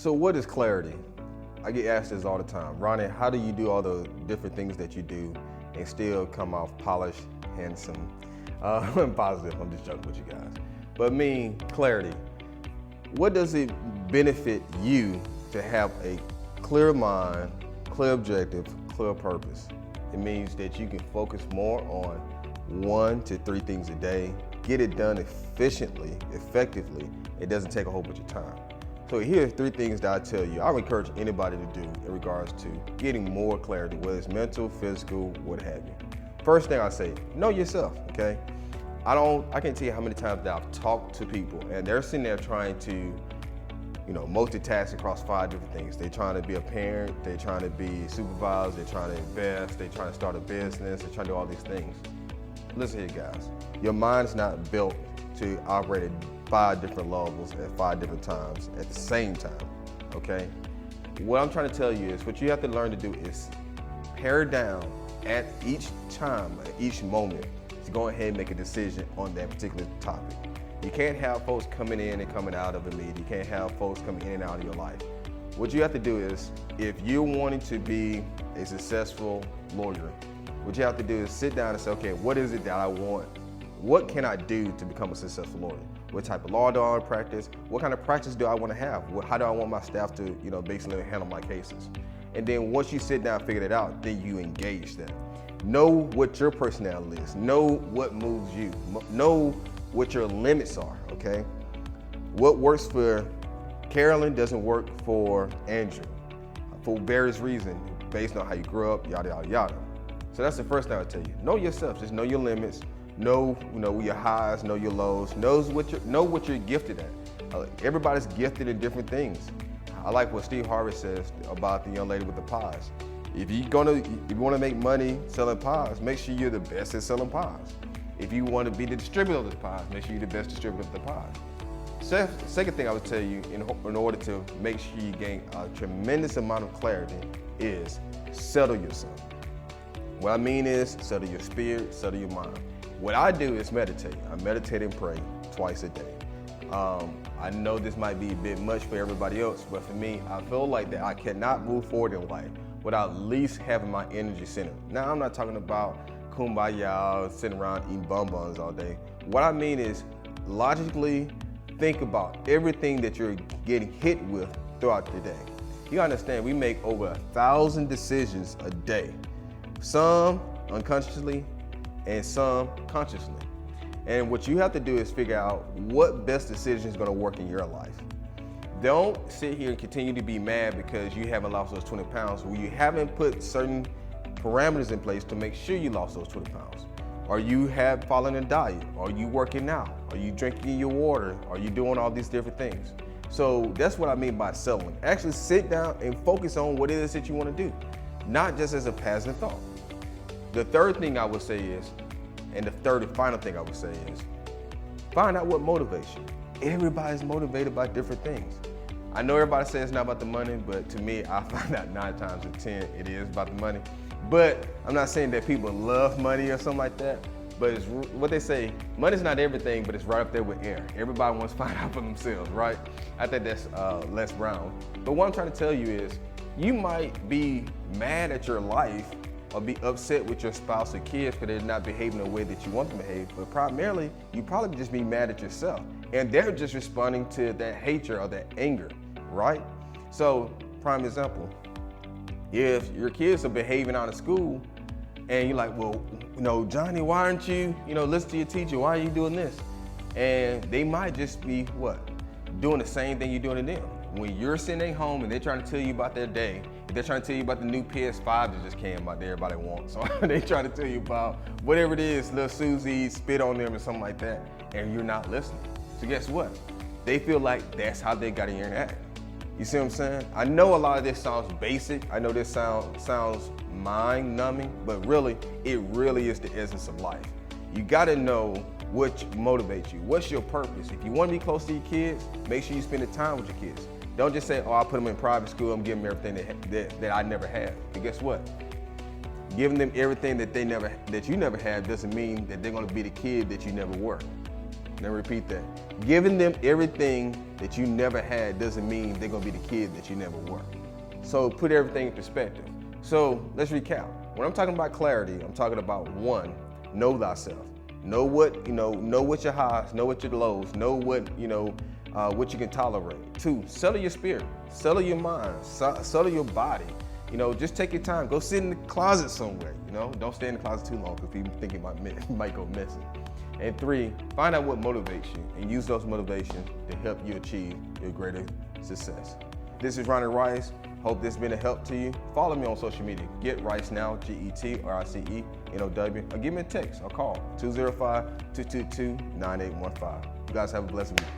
So what is clarity? I get asked this all the time. Ronnie, how do you do all the different things that you do and still come off polished, handsome, and positive? I'm just joking with you guys. But clarity. What does it benefit you to have a clear mind, clear objective, clear purpose? It means that you can focus more on 1 to 3 things a day, get it done efficiently, effectively. It doesn't take a whole bunch of time. So here's 3 things that I tell you, I would encourage anybody to do in regards to getting more clarity, whether it's mental, physical, what have you. First thing I say, know yourself, okay? I can't tell you how many times that I've talked to people and they're sitting there trying to, multitask across 5 different things. They're trying to be a parent, they're trying to be supervised, they're trying to invest, they're trying to start a business, they're trying to do all these things. Listen here, guys. Your mind's not built to operate at 5 different levels at 5 different times at the same time, okay? What I'm trying to tell you is what you have to learn to do is pare down at each time, at each moment, to go ahead and make a decision on that particular topic. You can't have folks coming in and coming out of a meeting. You can't have folks coming in and out of your life. What you have to do is, if you're wanting to be a successful lawyer, what you have to do is sit down and say, okay, what is it that I want? What can I do to become a successful lawyer? What type of law do I want to practice? What kind of practice do I want to have? How do I want my staff to, basically handle my cases? And then once you sit down and figure it out, then you engage them. Know what your personality is. Know what moves you. Know what your limits are, okay? What works for Carolyn doesn't work for Andrew for various reasons based on how you grew up, yada, yada, yada. So that's the first thing I'll tell you. Know yourself, just know your limits. Know your highs, know your lows, know what you're gifted at. Everybody's gifted in different things. I like what Steve Harvey says about the young lady with the pies. If you want to make money selling pies, make sure you're the best at selling pies. If you want to be the distributor of the pies, make sure you're the best distributor of the pies. Second thing I would tell you in order to make sure you gain a tremendous amount of clarity is settle yourself. What I mean is settle your spirit, settle your mind. What I do is meditate. I meditate and pray twice a day. I know this might be a bit much for everybody else, but for me, I feel like that I cannot move forward in life without at least having my energy centered. Now, I'm not talking about kumbaya, sitting around eating bonbons all day. What I mean is logically think about everything that you're getting hit with throughout the day. You understand, we make over 1,000 decisions a day. Some unconsciously and some consciously. And what you have to do is figure out what best decision is going to work in your life. Don't sit here and continue to be mad because you haven't lost those 20 pounds or you haven't put certain parameters in place to make sure you lost those 20 pounds. Or you have followed a diet, or you working out, or you drinking your water, or you doing all these different things. So that's what I mean by settling. Actually sit down and focus on what it is that you want to do, not just as a passive thought. The third thing I would say is, and the third and final thing I would say is, find out what motivates you. Everybody's motivated by different things. I know everybody says it's not about the money, but to me, I find out 9 times out of 10 it is about the money. But I'm not saying that people love money or something like that, but it's what they say, money's not everything, but it's right up there with air. Everybody wants to find out for themselves, right? I think that's Les Brown. But what I'm trying to tell you is, you might be mad at your life or be upset with your spouse or kids because they're not behaving the way that you want them to behave, but primarily, you probably just be mad at yourself. And they're just responding to that hatred or that anger, right? So, prime example, if your kids are behaving out of school and you're like, well, Johnny, why aren't you, listen to your teacher, why are you doing this? And they might just be, doing the same thing you're doing to them. When you're sitting at home and they're trying to tell you about their day, they're trying to tell you about the new PS5 that just came out that everybody wants. So they're trying to tell you about whatever it is, little Susie spit on them or something like that, and you're not listening. So guess what? They feel like that's how they got in your act. You see what I'm saying? I know a lot of this sounds basic. I know this sounds mind-numbing, but really, it really is the essence of life. You gotta know what motivates you. What's your purpose? If you wanna be close to your kids, make sure you spend the time with your kids. Don't just say, I'll put them in private school, I'm giving them everything that I never had. And guess what? Giving them everything that you never had doesn't mean that they're gonna be the kid that you never were. Let me repeat that. Giving them everything that you never had doesn't mean they're gonna be the kid that you never were. So put everything in perspective. So let's recap. When I'm talking about clarity, I'm talking about 1, know thyself. Know what your highs, know what your lows, know what you can tolerate. 2, settle your spirit, settle your mind, settle your body. Just take your time. Go sit in the closet somewhere. Don't stay in the closet too long because people thinking might go missing. And 3, find out what motivates you and use those motivations to help you achieve your greater success. This is Ronne Rice. Hope this has been a help to you. Follow me on social media. Get Rice Now, GETRICENOW, or give me a text or call 205-222-9815. You guys have a blessed week.